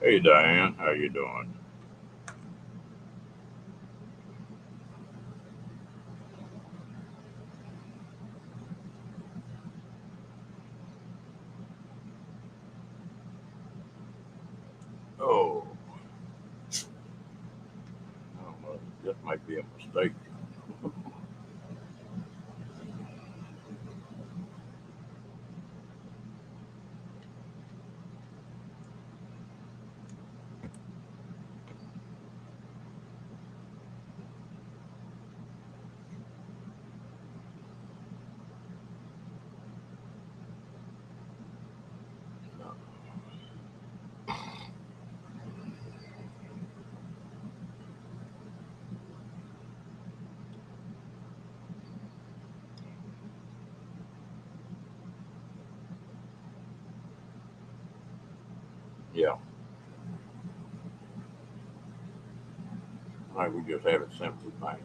Hey Diane, how you doing? Oh, I don't know. This might be a mistake. Yeah, I think we just have it simply fine.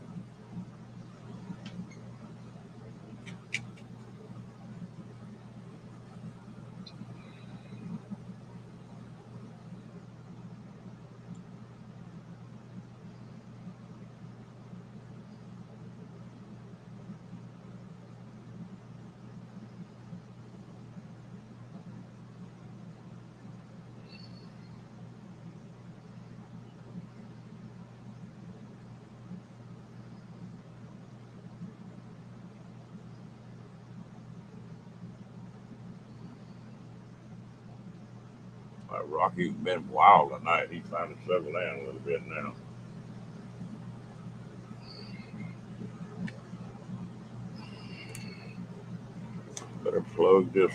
Rocky's been wild tonight. He's finally settled down a little bit now. Better plug this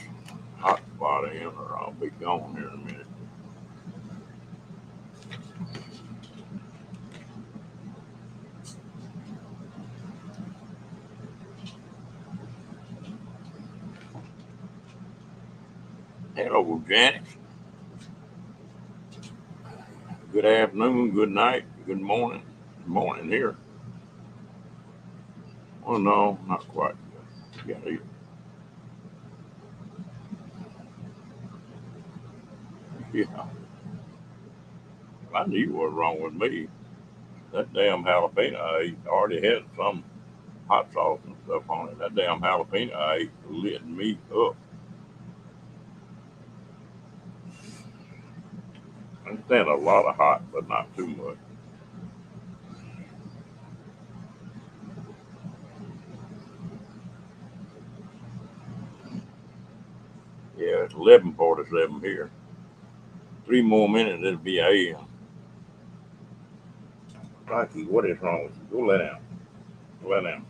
hot spot in or I'll be gone here in a minute. Hello, Janice. Good afternoon, good night, good morning. Good morning here. Oh, no, not quite. Yeah, yeah. I knew what was wrong with me. That damn jalapeno I ate already had some hot sauce and stuff on it. That damn jalapeno I ate lit me up. I stand a lot of hot, but not too much. Yeah, it's 11:47 here. 3 more minutes, it'll be AM. Rocky, what is wrong with you? Go lay down. Lay down.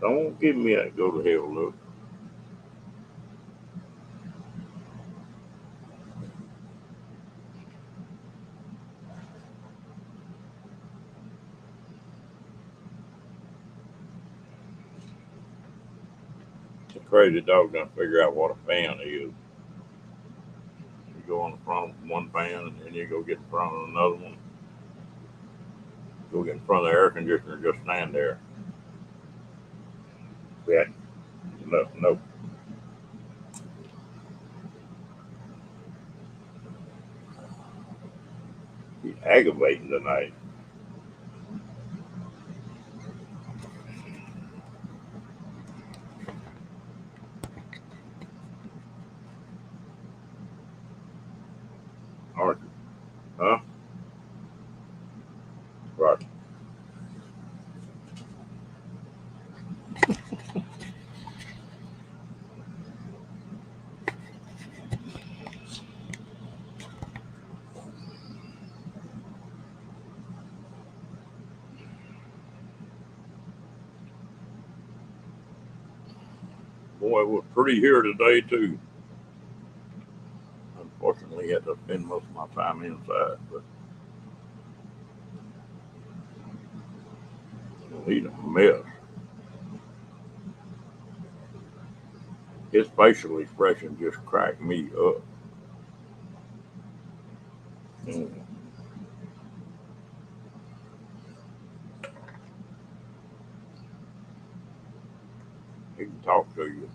Don't give me that go to hell look. The crazy dog gonna figure out what a fan is. You go on the front of one fan and then you go get in front of another one. Go get in front of the air conditioner, just stand there. Yeah, no, no. He's aggravating tonight. Aren't you? Huh? Right. Boy, it was pretty here today too. Unfortunately, had to spend most of my time inside, but he's a mess. His facial expression just cracked me up. Mm. He can talk to you.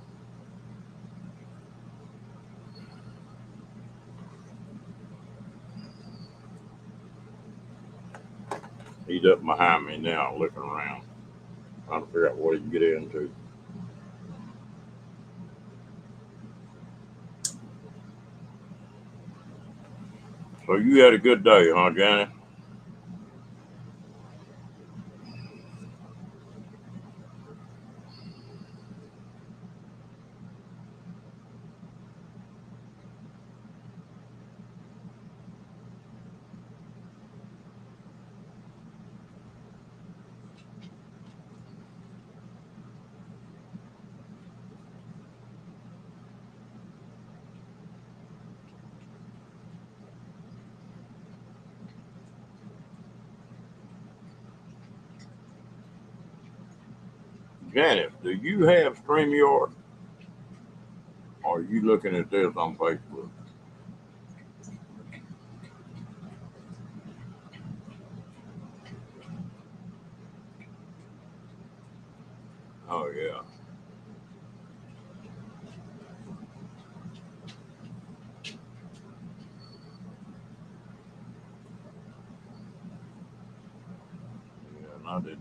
He's up behind me now, looking around, trying to figure out what he can get into. So you had a good day, huh, Janet? Janet, do you have StreamYard? Or are you looking at this on Facebook? Oh yeah, yeah. And I did.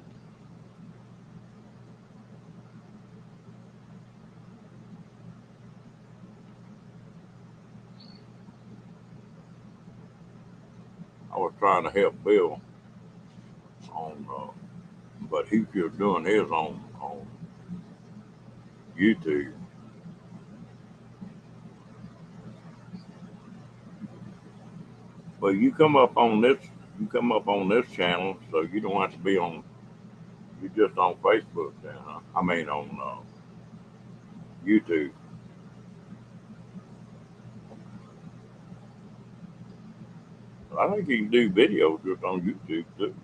I was trying to help Bill on, but he's just doing his on YouTube. But you come up on this, you come up on this channel, so you don't have to be on. You just on Facebook then, huh? I mean on YouTube. I think you can do videos just on YouTube too.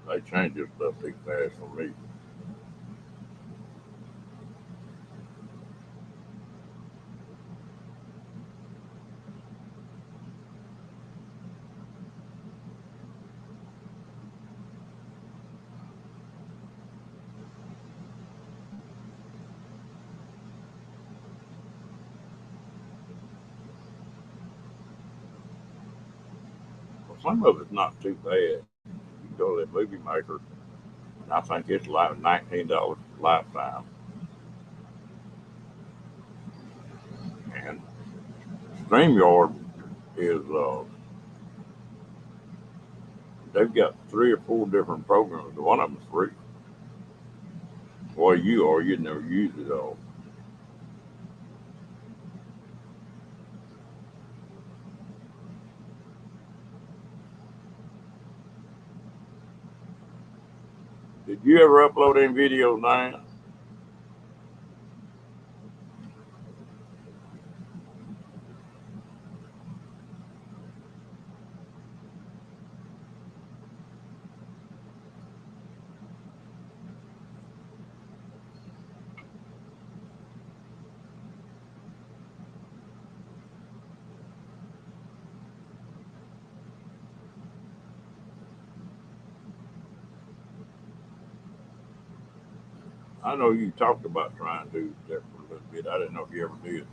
They change this stuff too fast for me. Well, some of it's not too bad. You go to the movie maker, and I think it's like $19 lifetime. And StreamYard is they've got three or four different programs. One of them's free. Well, you are, you never use it all. Did you ever upload any videos, Diane? I know you talked about trying to do that for a little bit. I didn't know if you ever did.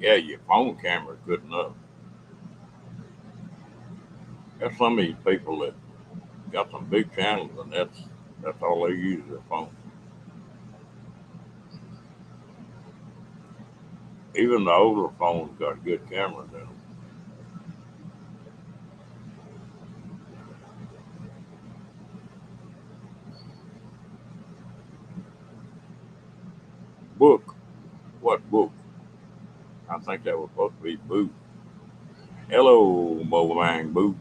Yeah, your phone camera's good enough. There's some of these people that got some big channels, and that's all they use their phone. Even the older phones got good cameras in them. Book. What book? I think that was supposed to be boot. Hello, Bang Boot.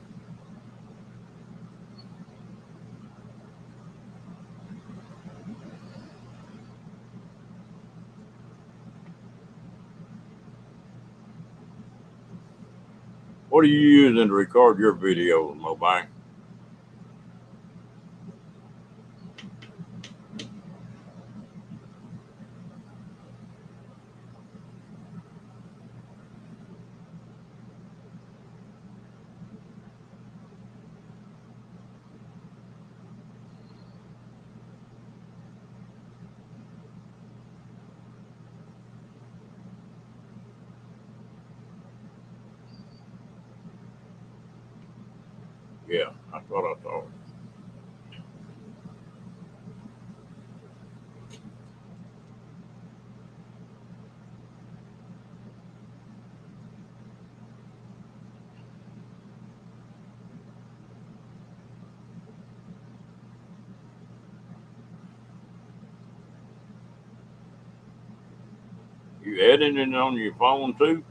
What are you using to record your videos, Bang? Yeah, that's what I thought. You editing on your phone too?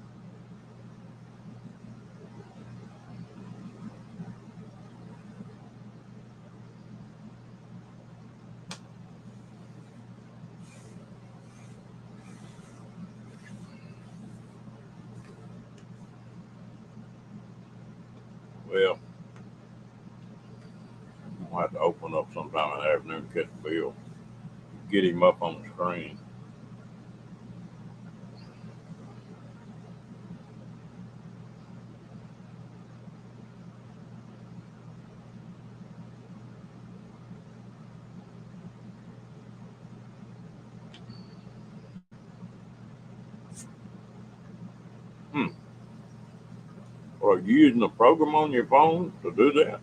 Well, I'll have to open up sometime in the afternoon and catch Bill. Get him up on the screen. Hmm. Are you using a program on your phone to do that?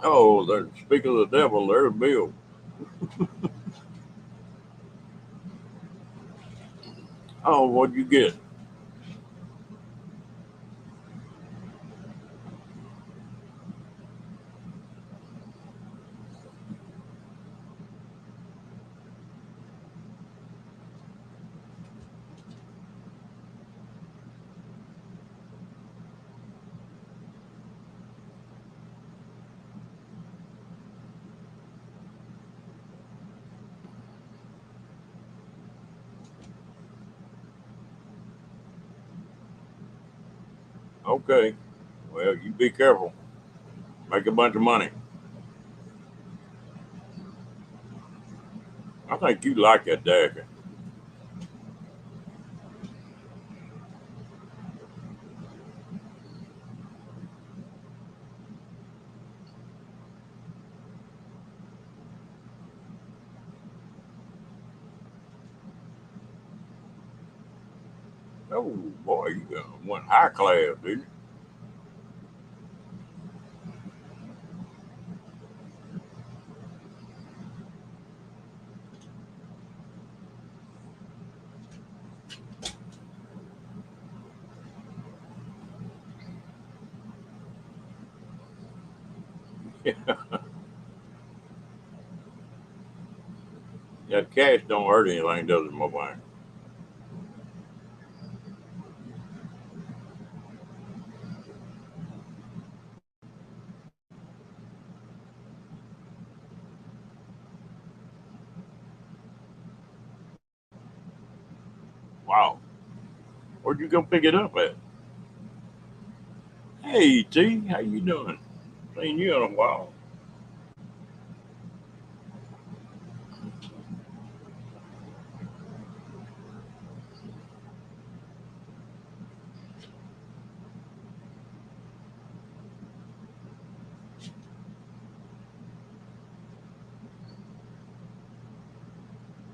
Oh, speak of the devil, there's Bill. Oh, what'd you get? Okay. Well, you be careful. Make a bunch of money. I think you like that dagger. Oh boy, you went high class, did you? That cash don't hurt anything, does it, my boy? Wow. Where'd you go pick it up at? Hey T, how you doing? Seen you in a while.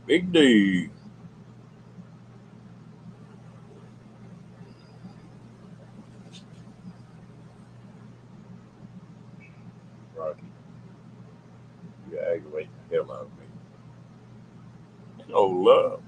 Big D. Oh, love.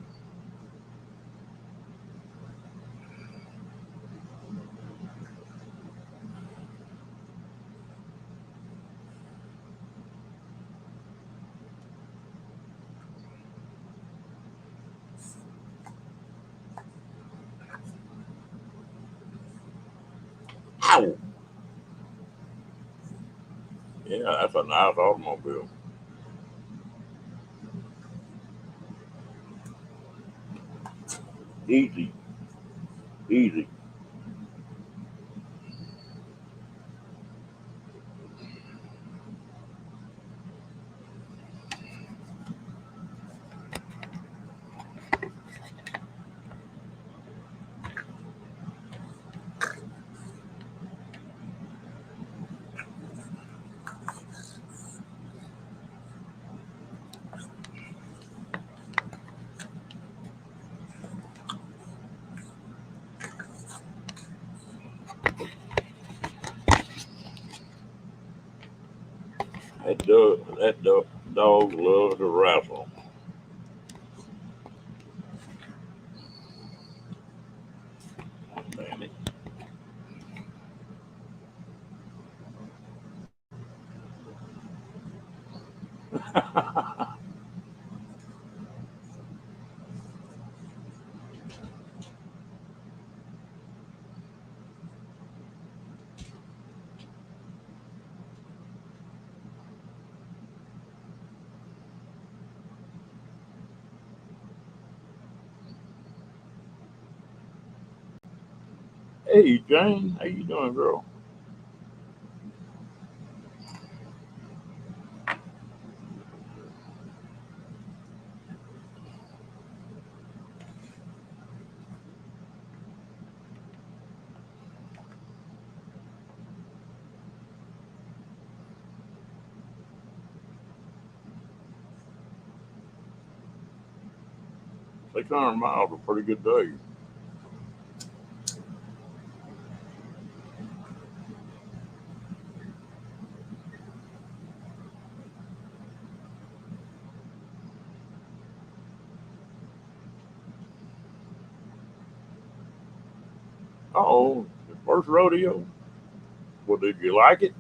Ow. Yeah, that's a nice automobile. Easy, easy. That dog loves to wrestle. Damn it. Hey, Jane, how you doing, girl? $600 a pretty good day. Oh, the first rodeo. Well, did you like it?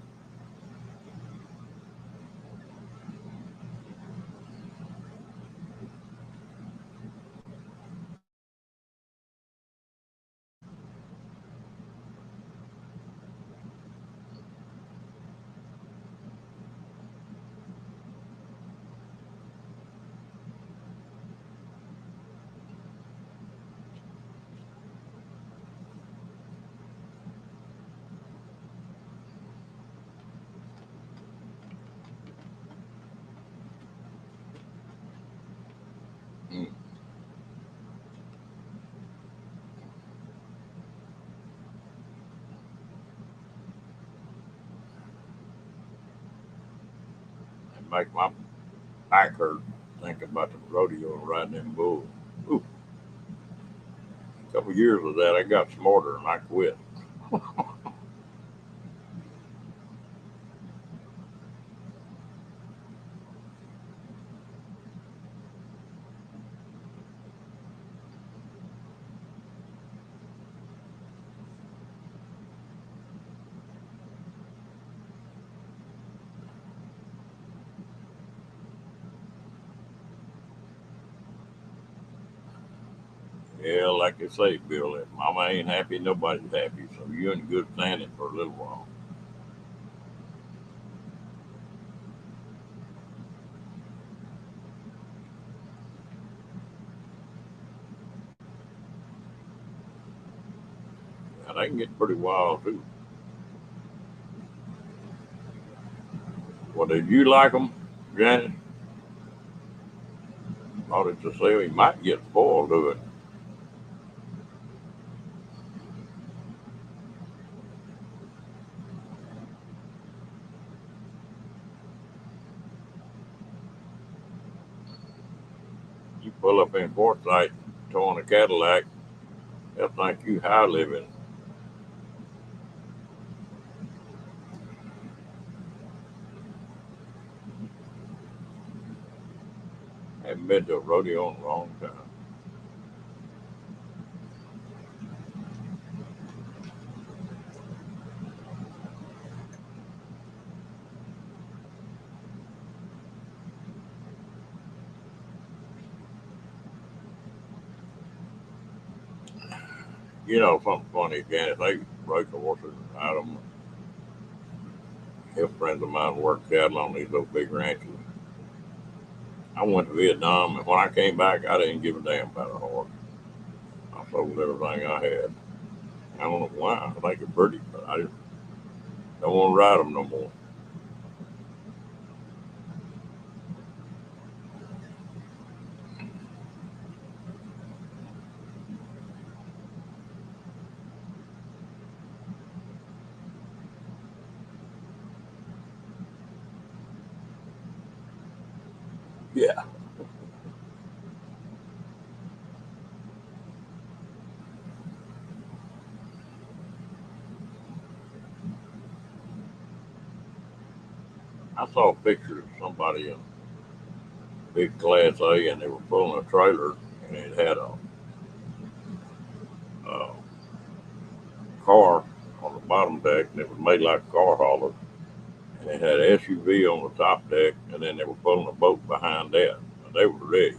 Mm. It make my back hurt thinking about the rodeo and riding them bulls. Ooh, a couple years of that, I got smarter and I quit. Yeah, like they say, Bill, if mama ain't happy, nobody's happy. So you're in good standing for a little while. And they can get pretty wild too. Well, did you like them, Janet? Wanted to say he might get spoiled to it. You pull up in Quartzsite, towing a Cadillac, they'll think you high living. haven't been to a rodeo in a long time. You know, something funny, Janice. They break horses and ride them. His friends of mine work cattle on these little big ranches. I went to Vietnam, and when I came back, I didn't give a damn about a horse. I sold everything I had. I don't know why. I think they're pretty, but I just don't want to ride them no more. Yeah. I saw a picture of somebody in big Class A, and they were pulling a trailer, and it had a car on the bottom deck, and it was made like a car hauler, and it had an SUV on the top deck, and then they were pulling a boat behind that. And they were ready.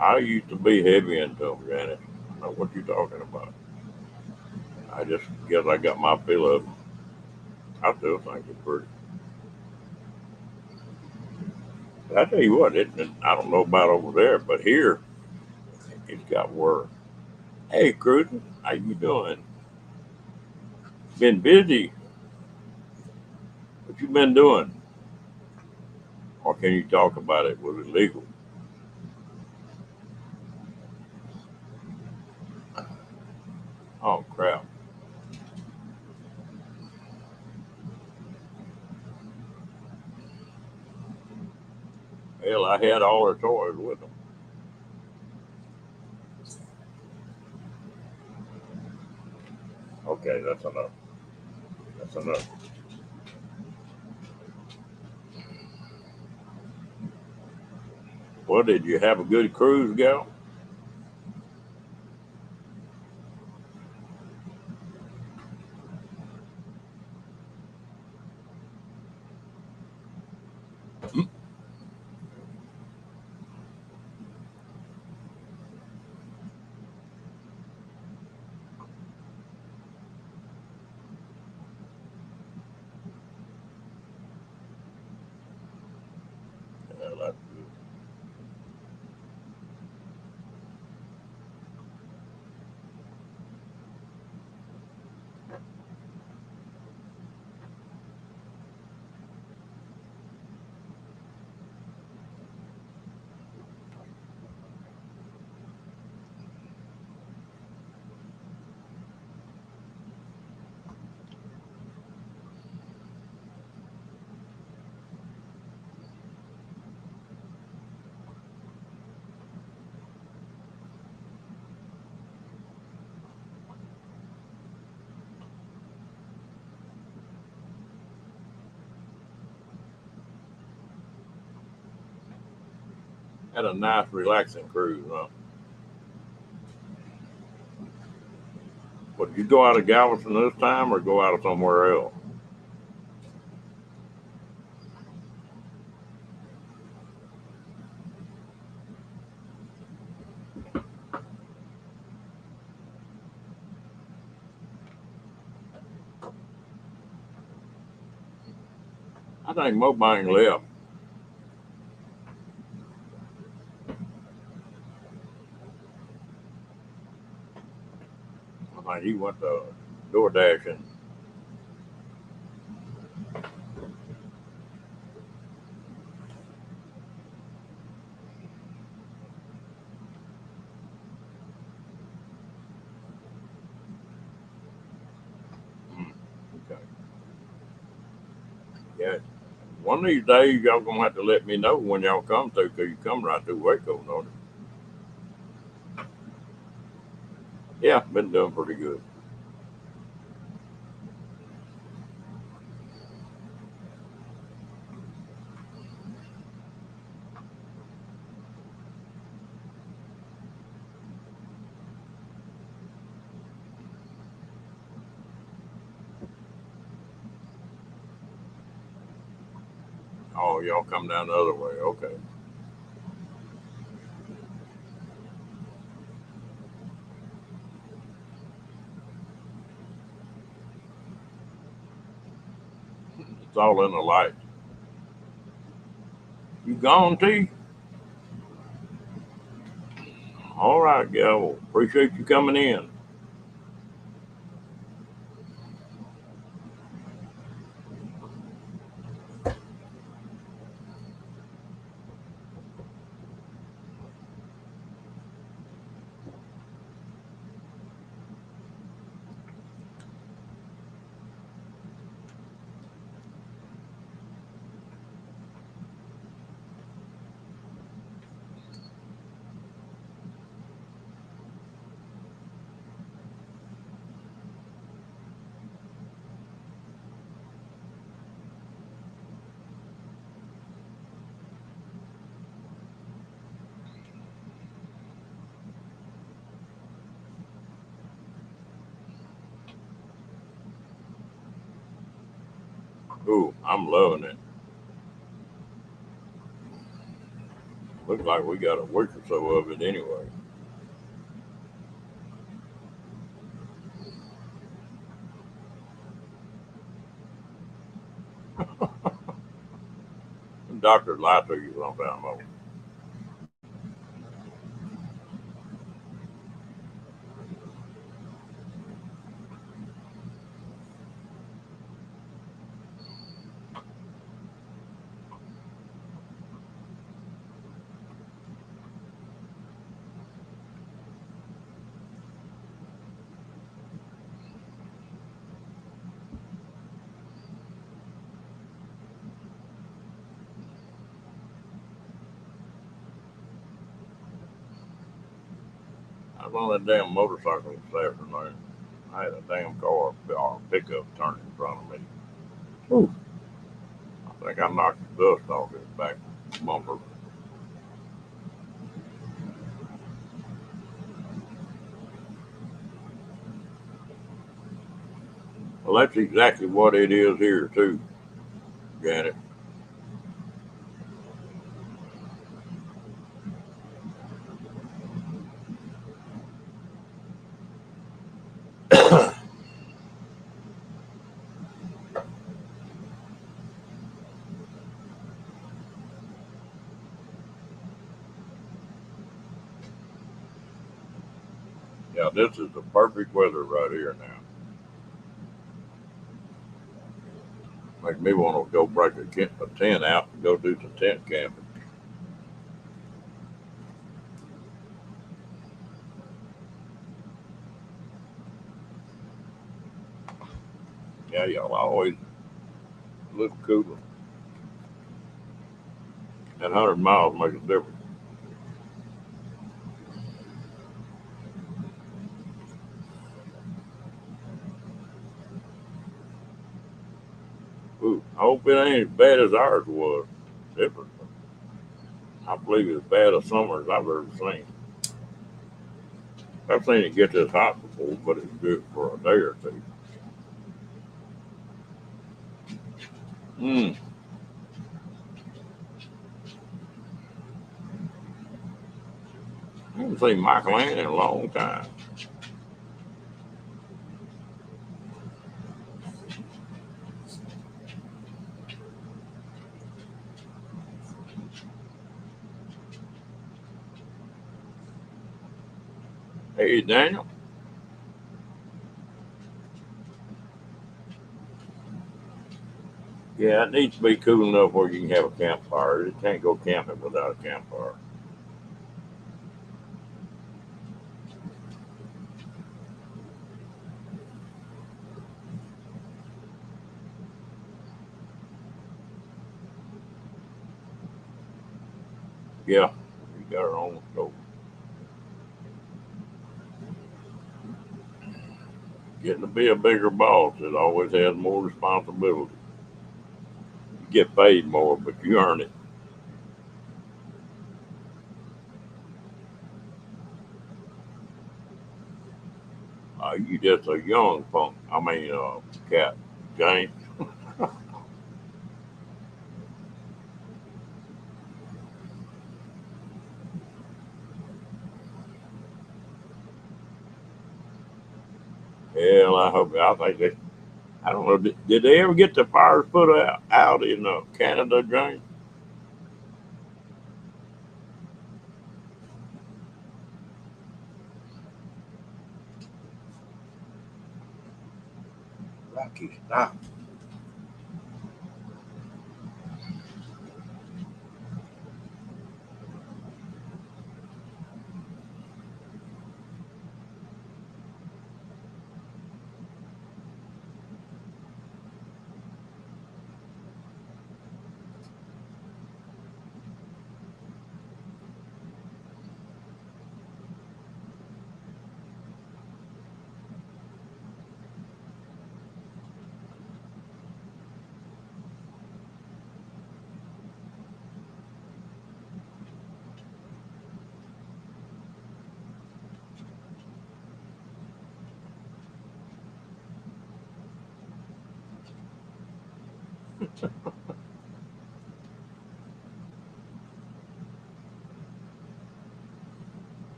I used to be heavy into them, Janet. I know what you're talking about. I just guess I got my fill of them. I still think they're pretty. But I tell you what, I don't know about over there, but here it's got worse. Hey, Cruden, how you doing? Been busy. What you been doing? Or can you talk about it? Was it legal? Oh crap! Hell, I had all her toys with them. Okay, that's enough. That's enough. Well, did you have a good cruise, gal? Yeah, that's good. Had a nice, relaxing cruise, huh? But did you go out of Galveston this time, or go out of somewhere else? I think Mobang left. I think he went to DoorDash and mm, okay. Yeah. One of these days, y'all gonna have to let me know when y'all come through, 'cause you come right through Waco, don't you? Yeah, been doing pretty good. Oh, y'all come down the other way. Okay. It's all in the light. You gone, T? All right, yeah. Well, appreciate you coming in. Ooh, I'm loving it. Looks like we got a week or so of it anyway. Doctors lie to you sometimes. I was on that damn motorcycle this afternoon. I had a damn car or pickup turn in front of me. Ooh, I think I knocked the dust off his back bumper. Well, that's exactly what it is here too, Janet. Yeah, this is the perfect weather right here now. Make me want to go break a tent out and go do some tent camping. Yeah, y'all always look cooler. That 100 miles makes a difference. Ooh, I hope it ain't as bad as ours was. It was, I believe it's as bad a summer as I've ever seen. I've seen it get this hot before, but it's good for a day or two. Mm, I haven't seen Michael Ann in a long time. Hey, Daniel. Yeah, it needs to be cool enough where you can have a campfire. You can't go camping without a campfire. Yeah, you got our own stove. Getting to be a bigger boss, it always has more responsibility. You get paid more, but you earn it. You just a young punk. I mean, cat, James. Hell, I hope. I think they. I don't know. Did they ever get the fires put out in Canada, James? Rocky, stop.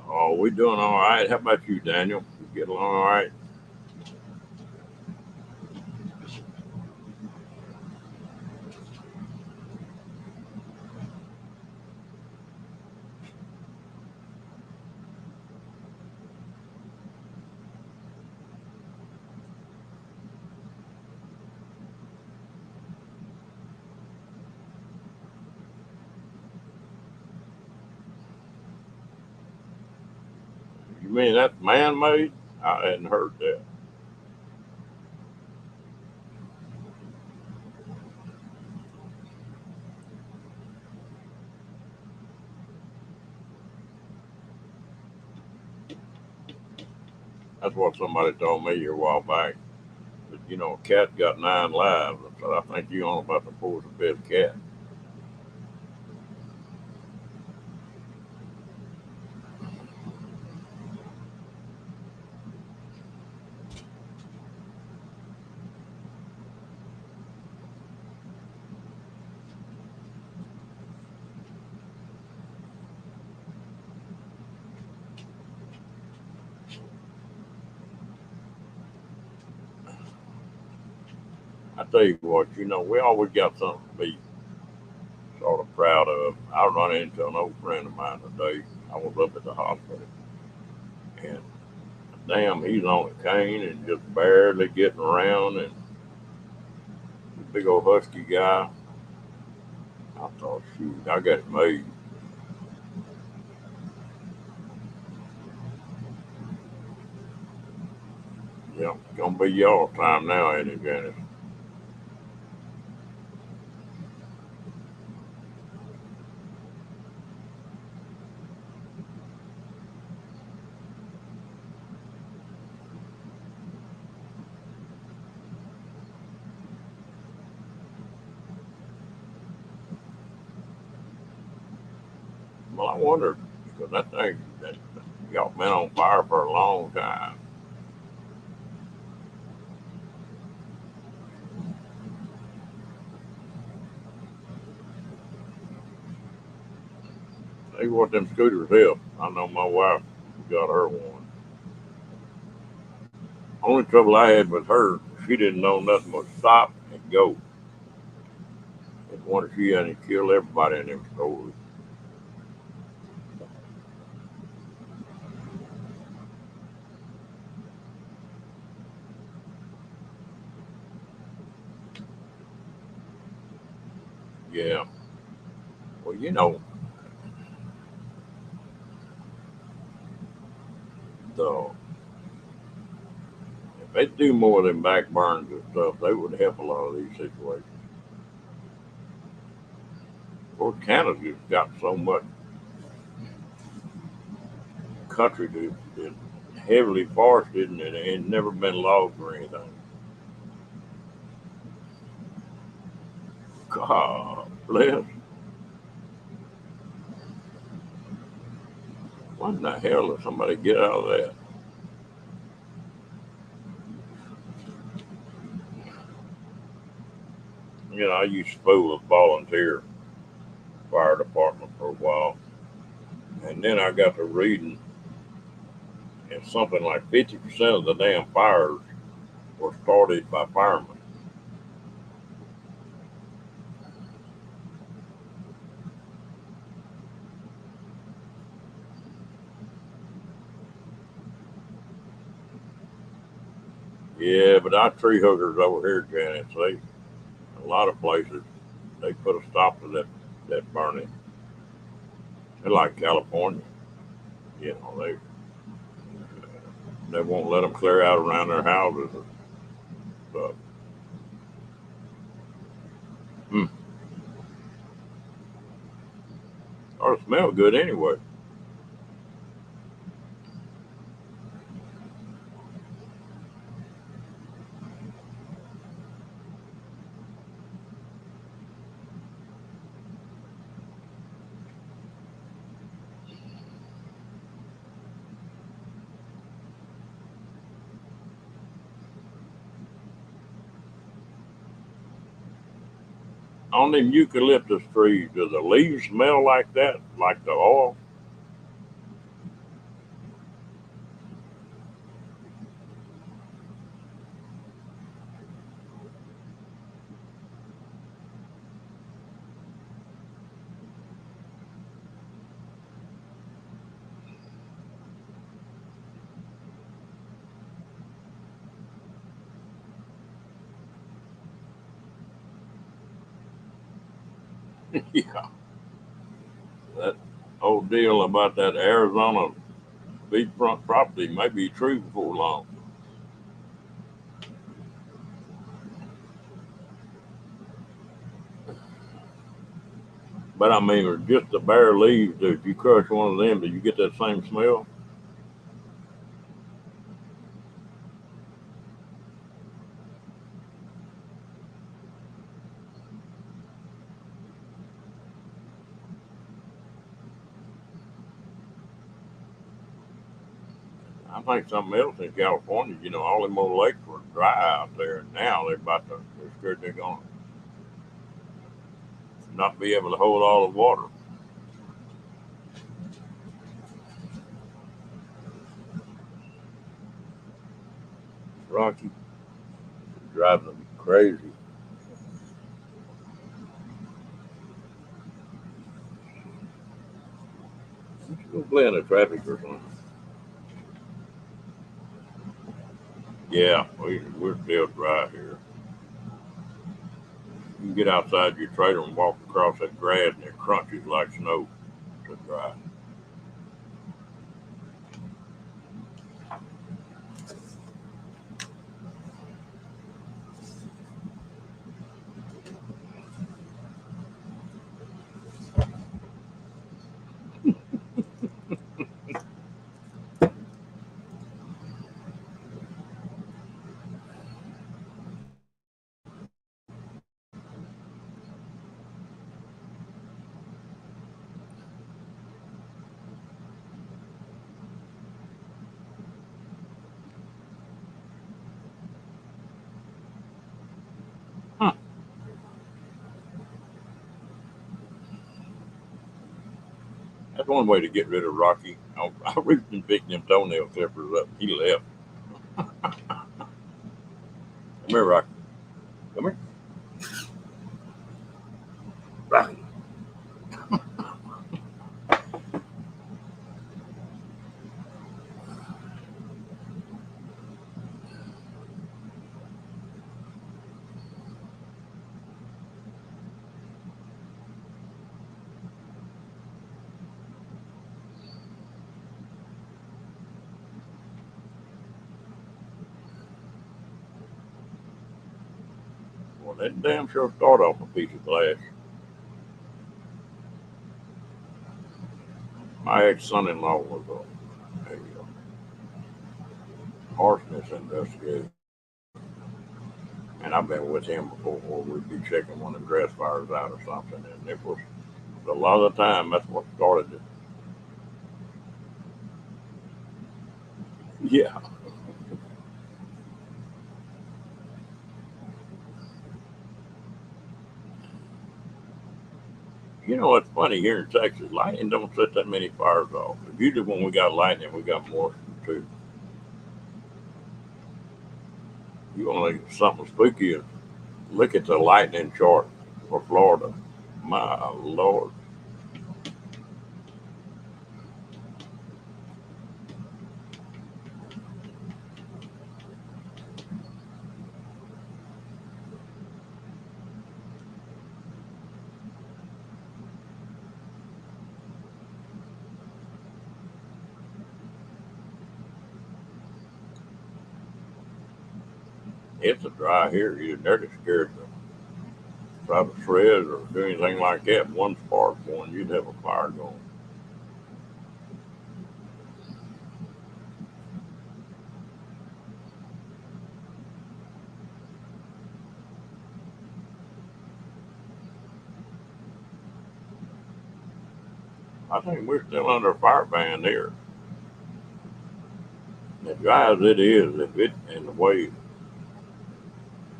Oh, we doing all right. How about you, Daniel? You get along all right? You mean that's man-made? I hadn't heard that. That's what somebody told me a while back. That, a cat got 9 lives. I said, I think you on about the fourth or fifth cat. I tell you what, we always got something to be sort of proud of. I run into an old friend of mine today. I was up at the hospital, and damn, he's on a cane and just barely getting around, and big old husky guy. I thought, shoot, I got it made. Yeah, it's gonna be y'all time now, ain't it, Janice? Well, I wondered because that thing that y'all been on fire for a long time. They what them scooters help. I know my wife got her one. Only trouble I had with her, she didn't know nothing but stop and go. And wonder she hadn't killed everybody in them stores. Yeah. Well, the if they do more than back burns and stuff, they would help a lot of these situations. Of course, Canada's got so much country that heavily forested and it ain't never been logged or anything. God bless. What in the hell did somebody get out of that? I used to fool with volunteer fire department for a while, and then I got to reading, and something like 50% of the damn fires were started by firemen. Yeah, but our tree huggers over here, Janet, they a lot of places they put a stop to that burning. They're like California, you know, they won't let them clear out around their houses and stuff. Hmm. Or smell good anyway. On them eucalyptus trees, do the leaves smell like that, like the oil? Yeah, that old deal about that Arizona beachfront property may be true before long. But I mean, with just the bare leaves, if you crush one of them, do you get that same smell? I think something else in California, you know, all them old lakes were dry out there, and now they're scared they're going to not be able to hold all the water. Rocky, driving them crazy. Go play in the traffic or something. Yeah, we're still dry here. You can get outside your trailer and walk across that grass, and it crunches like snow. It's dry. Huh. That's one way to get rid of Rocky. I reached and picked them toenail clippers up. He left. Come here, Rocky. Come here. Rocky. Well, that damn sure start off a piece of glass. My ex-son-in-law was a arsonist investigator, and I've been with him before where we'd be checking one of the grass fires out or something, and it was a lot of the time that's what started it. Yeah. You know what's funny here in Texas? Lightning don't set that many fires off. Usually when we got lightning, we got more too. You want to something spooky? Look at the lightning chart for Florida. My Lord. It's a dry here. You're nearly scared to try to shred or do anything like that. One spark going, you'd have a fire going. I think we're still under a fire ban here. As dry as it is, if it and the way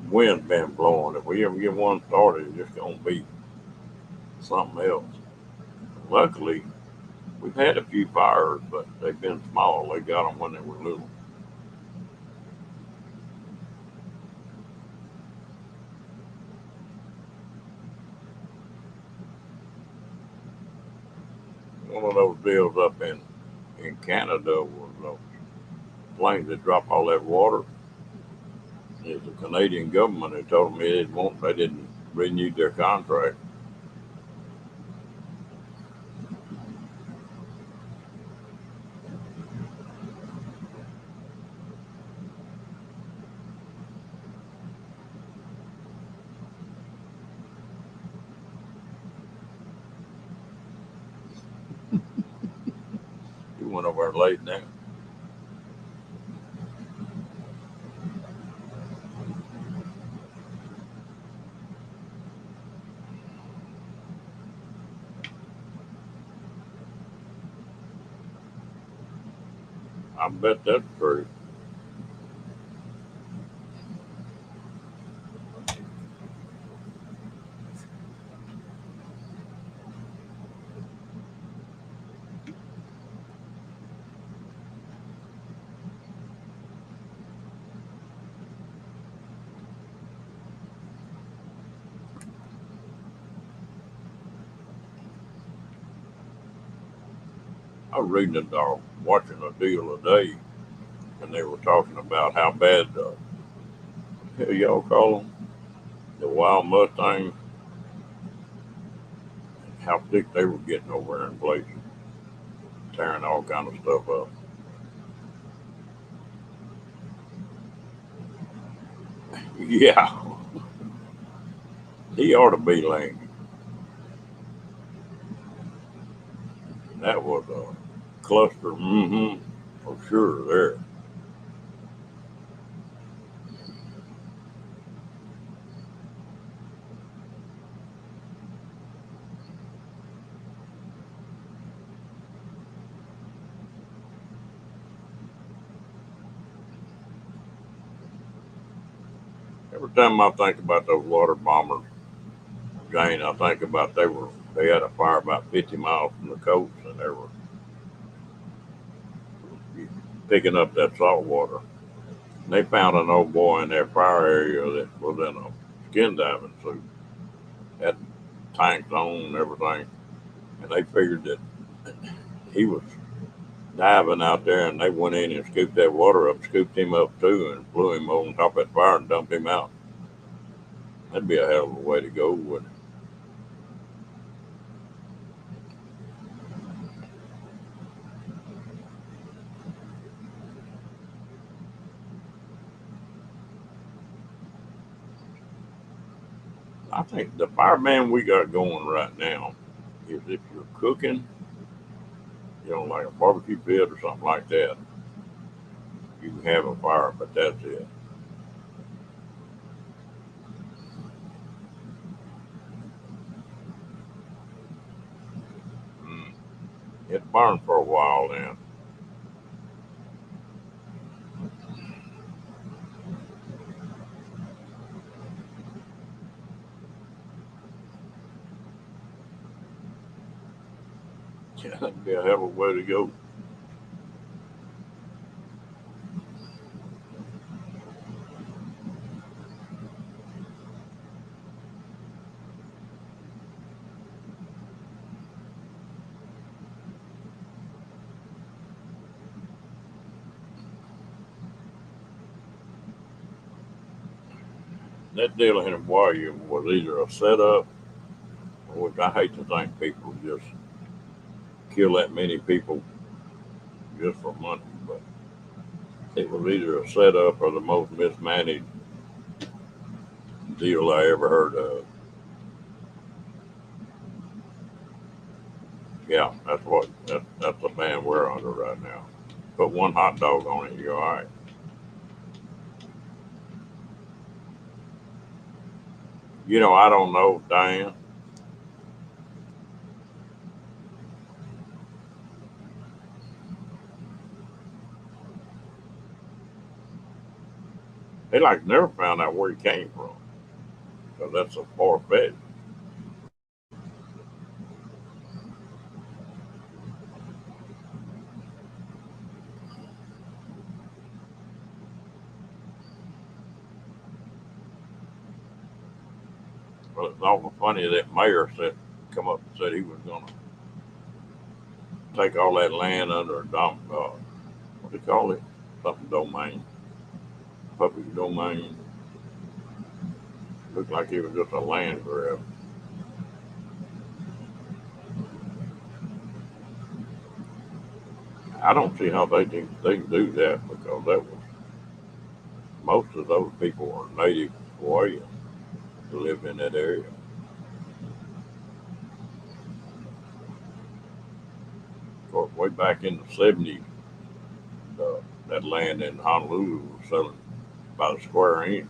wind's been blowing, if we ever get one started, it's just gonna be something else. Luckily, we've had a few fires, but they've been small. They got them when they were little. One of those deals up in Canada was planes that drop all that water. It's the Canadian government that told me they didn't renew their contract. We went over there late now. I bet that's true. I was reading it or watching a deal today, and they were talking about how bad hell y'all call them the wild Mustangs, how thick they were getting over there in places, tearing all kind of stuff up. Yeah, he ought to be lame. That was a cluster, for sure. There, every time I think about those water bombers, Jane, I think about they had a fire about 50 miles from the coast, and they were picking up that salt water. And they found an old boy in their fire area that was in a skin diving suit, had tanks on and everything, and they figured that he was diving out there, and they went in and scooped that water up, scooped him up too, and blew him on top of that fire and dumped him out. That'd be a hell of a way to go, wouldn't it? I think the fireman we got going right now is if you're cooking, like a barbecue pit or something like that, you can have a fire, but that's it. Mm. It burned for a while then. Yeah, that'd be a hell of a way to go. that deal in Hawaii was either a setup, which I hate to think people just kill that many people just for money, but it was either a setup or the most mismanaged deal I ever heard of. Yeah, that's the band we're under right now. Put one hot dog on it, you're all right. I don't know, Diane. They like never found out where he came from because that's so far fetched. But it's awful funny that mayor said come up and said he was going to take all that land under a what do you call it? Something domain, public domain. Looked like it was just a land grab. I don't see how they can do that because that was most of those people were native Hawaiians who lived in that area. Of course, way back in the '70s, that land in Honolulu was selling by the square inch.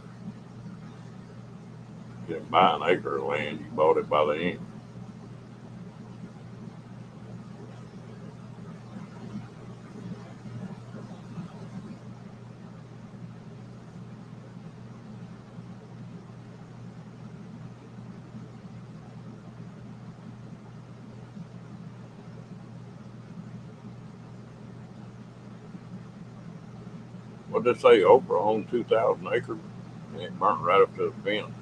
You didn't buy an acre of land; you bought it by the inch. What did they say? Oprah owned 2,000 acres, and it burnt right up to the fence.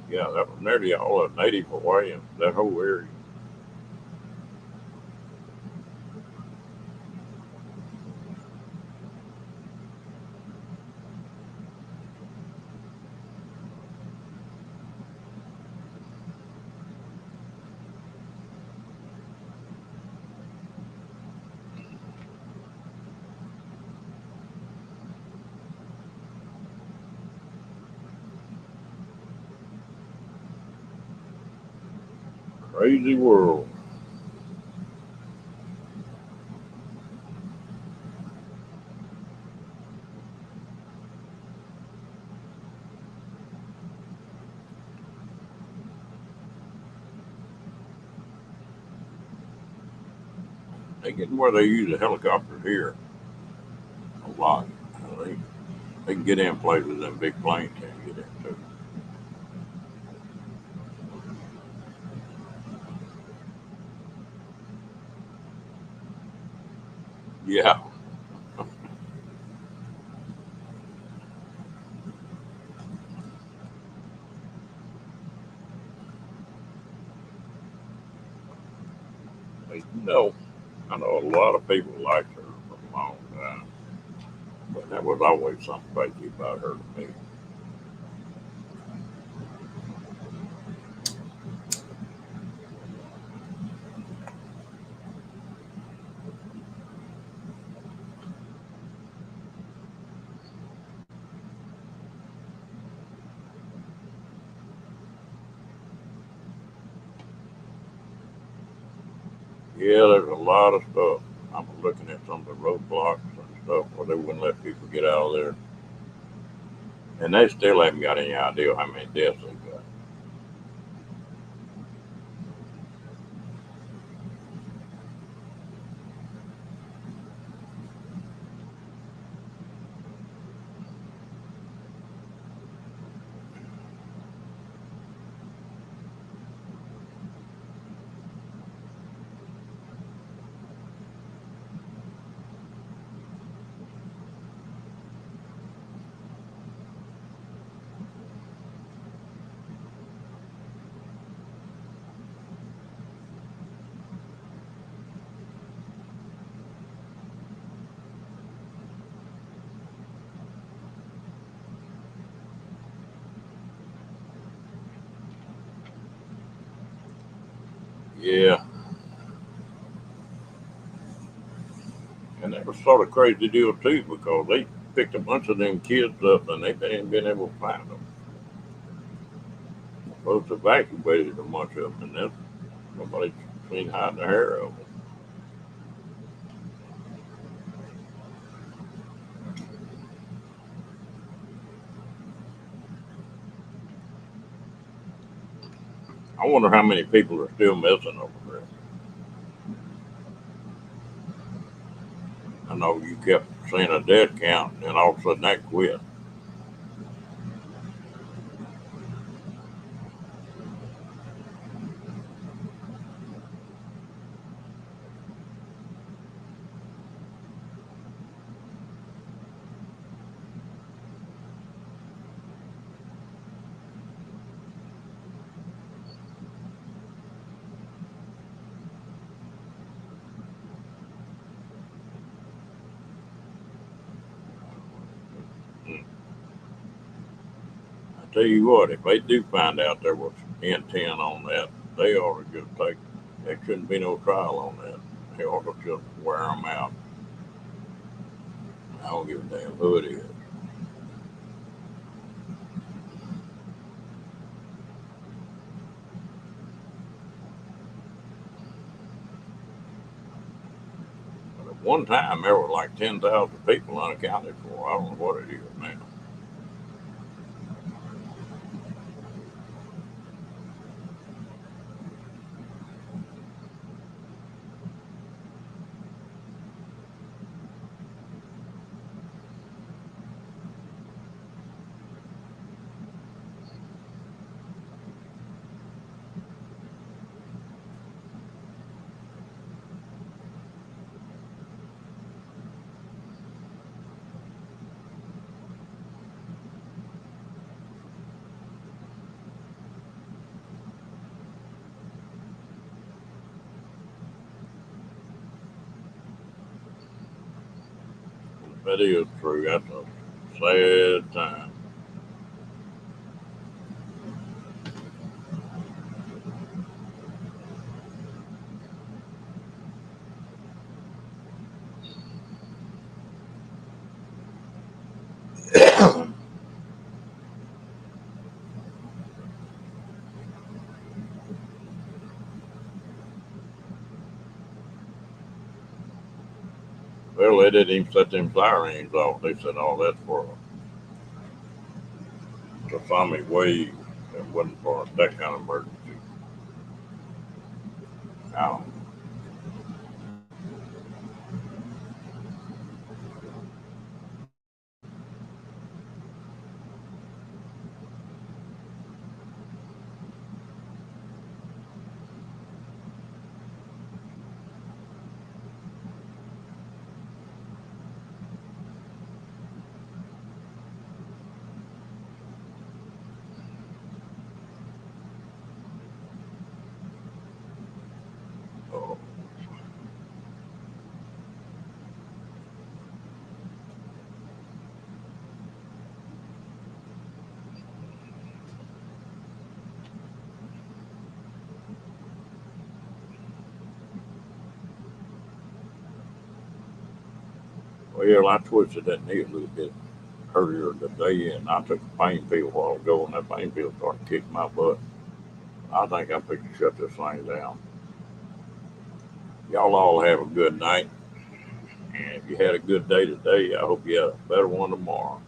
Yeah, that was nearly all of native Hawaiians. That whole area. Crazy world. They getting where they use a helicopter here a lot. They, they can get in places that big planes can't get into. Yeah, no, I know a lot of people liked her for a long time, but that was always something crazy about her to me. Yeah, there's a lot of stuff. I'm looking at some of the roadblocks and stuff where they wouldn't let people get out of there, and they still haven't got any idea how many deaths they got. Yeah, and that was sort of crazy deal too because they picked a bunch of them kids up and they ain't been able to find them. Folks evacuated a bunch of them, and then nobody seen hiding the hair of them. I wonder how many people are still missing over there. I know you kept seeing a death count, and all of a sudden that quit. Mm. I tell you what, if they do find out there was intent on that, they ought to just take. There shouldn't be no trial on that. They ought to just wear them out. I don't give a damn who it is. But at one time, there were like 10,000 people unaccounted for. I don't know what it is now. That is true. That's a sad time. Well, they didn't even set them sirens off. They said, "Oh, that's for a tsunami wave. It wasn't for that kind of emergency." Now, oh, well, I twisted that knee a little bit earlier today, and I took a pain pill a while ago, and that pain pill started kicking my butt. I think I'm fixing to shut this thing down. Y'all all have a good night, and if you had a good day today, I hope you have a better one tomorrow.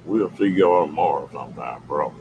We'll see y'all tomorrow sometime, bro.